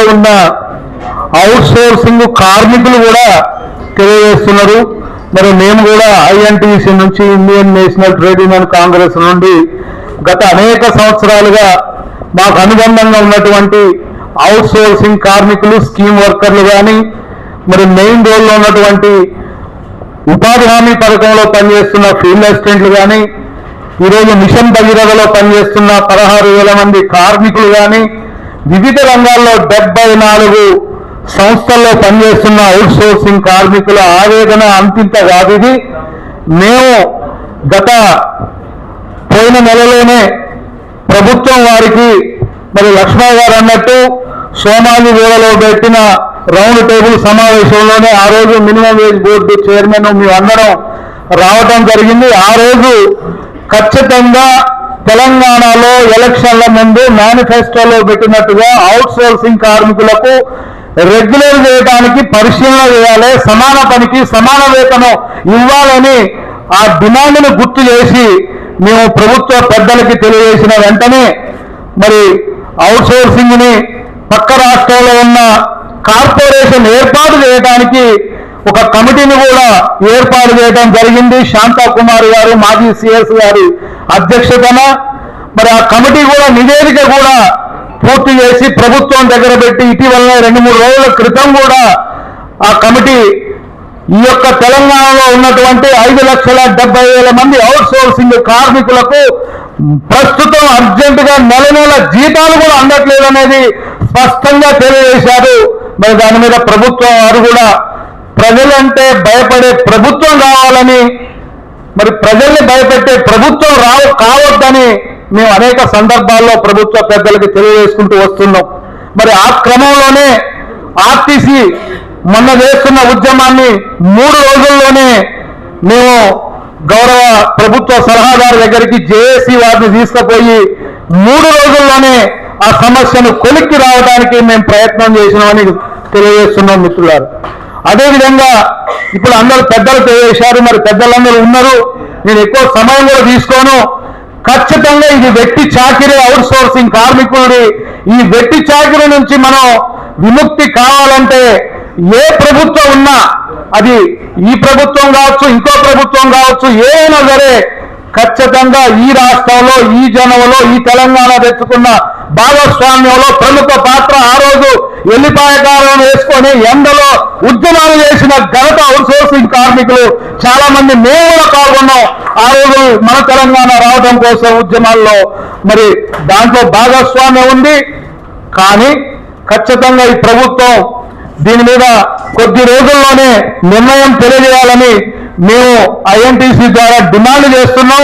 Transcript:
రాష్ట్రాల్లో ఉన్న out sourcing కార్మికులు కూడా తెలియజేస్తున్నారు. మరి మేము కూడా ఐఎన్టీసీ నుంచి, Indian national trade union Congress నుండి గత అనేక సంవత్సరాలుగా మాకు అనుబంధంగా ఉన్నటువంటి అవుట్ సోర్సింగ్ కార్మికులు, స్కీమ్ వర్కర్లు కానీ, మరి మెయిన్ రోల్లో ఉన్నటువంటి ఉపాధి హామీ పథకంలో పనిచేస్తున్న ఫీల్డ్ అసిస్టెంట్లు కానీ, ఈరోజు మిషన్ భగీరథలో పనిచేస్తున్న 16,000 మంది కార్మికులు కానీ, వివిధ రంగాల్లో 74 సంస్థల్లో పనిచేస్తున్న అవుట్ సోర్సింగ్ కార్మికుల ఆవేదన అంతింత కాదు. ఇది మేము గత పోయిన నెలలోనే ప్రభుత్వం వారికి మరి లక్ష్మయ్య గారు అన్నట్టు సోమాలి వేళలో పెట్టిన రౌండ్ టేబుల్ సమావేశంలోనే ఆ రోజు మినిమం వేజ్ బోర్డు చైర్మన్ మేమందరం రావటం జరిగింది. ఆ రోజు ఖచ్చితంగా తెలంగాణలో ఎలక్షన్ల ముందు మేనిఫెస్టోలో పెట్టినట్టుగా అవుట్ సోర్సింగ్ కార్మికులకు రెగ్యులర్ చేయడానికి పరిశీలన చేయాలి, సమాన పనికి సమాన వేతనం ఇవ్వాలని ఆ డిమాండ్ను గుర్తు చేసి మేము ప్రభుత్వ పెద్దలకి తెలియజేసిన వెంటనే మరి అవుట్ సోర్సింగ్ని పక్క రాష్ట్రంలో ఉన్న కార్పొరేషన్ ఏర్పాటు చేయడానికి ఒక కమిటీని కూడా ఏర్పాటు చేయడం జరిగింది. శాంతాకుమారి గారు, మాజీ సిఎస్ గారి అధ్యక్షతన మరి ఆ కమిటీ కూడా నివేదిక కూడా పూర్తి చేసి ప్రభుత్వం దగ్గర పెట్టి ఇటీవల 2-3 రోజుల క్రితం కూడా ఆ కమిటీ ఈ యొక్క తెలంగాణలో ఉన్నటువంటి 5,70,000 మంది అవుట్ సోర్సింగ్ కార్మికులకు ప్రస్తుతం అర్జెంటుగా నెల జీతాలు కూడా అందట్లేదు అనేది స్పష్టంగా తెలియజేశారు. మరి దాని మీద ప్రభుత్వం వారు కూడా ప్రజలంటే భయపడే ప్రభుత్వం కావాలని, మరి ప్రజల్ని భయపెట్టే ప్రభుత్వం కావద్దని మేము అనేక సందర్భాల్లో ప్రభుత్వ పెద్దలకి తెలియజేసుకుంటూ వస్తున్నాం. మరి ఆ క్రమంలోనే ఆర్టీసీ మొన్న చేస్తున్న ఉద్యమాన్ని 3 రోజుల్లోనే మేము గౌరవ ప్రభుత్వ సలహాదారు దగ్గరికి జేఏసీ వారిని తీసుకుపోయి 3 రోజుల్లోనే ఆ సమస్యను కొలిక్కి రావడానికి మేము ప్రయత్నం చేసినామని తెలియజేస్తున్నాం మిత్రులారు. అదేవిధంగా ఇప్పుడు అందరూ పెద్దలు తెలియజేశారు, మరి పెద్దలందరూ ఉన్నారు, నేను ఎక్కువ సమయం కూడా తీసుకోను. ఖచ్చితంగా ఇది వెట్టి చాకిరీ అవుట్ సోర్సింగ్ కార్మికుడి ఈ వెట్టి చాకిరీ నుంచి మనం విముక్తి కావాలంటే ఏ ప్రభుత్వం ఉన్నా, అది ఈ ప్రభుత్వం కావచ్చు, ఇంకో ప్రభుత్వం కావచ్చు, ఏమైనా సరే ఖచ్చితంగా ఈ రాష్ట్రంలో, ఈ జనంలో, ఈ తెలంగాణ తెచ్చుకున్న భాగస్వామ్యంలో ప్రముఖ పాత్ర ఆ రోజు ఎల్లిపాయకారం వేసుకొని ఎండలో ఉద్యమాలు చేసిన ఘనత అవుట్ సోర్సింగ్ కార్మికులు చాలా మంది మేము కూడా పాల్గొన్నాం. ఆ రోజు మన తెలంగాణ రావడం కోసం ఉద్యమాల్లో మరి దాంట్లో భాగస్వామ్యం ఉంది. కానీ ఖచ్చితంగా ఈ ప్రభుత్వం దీని మీద కొద్ది రోజుల్లోనే నిర్ణయం తెలియజేయాలని మేము ఐఎన్టీసీ ద్వారా డిమాండ్ చేస్తున్నాం.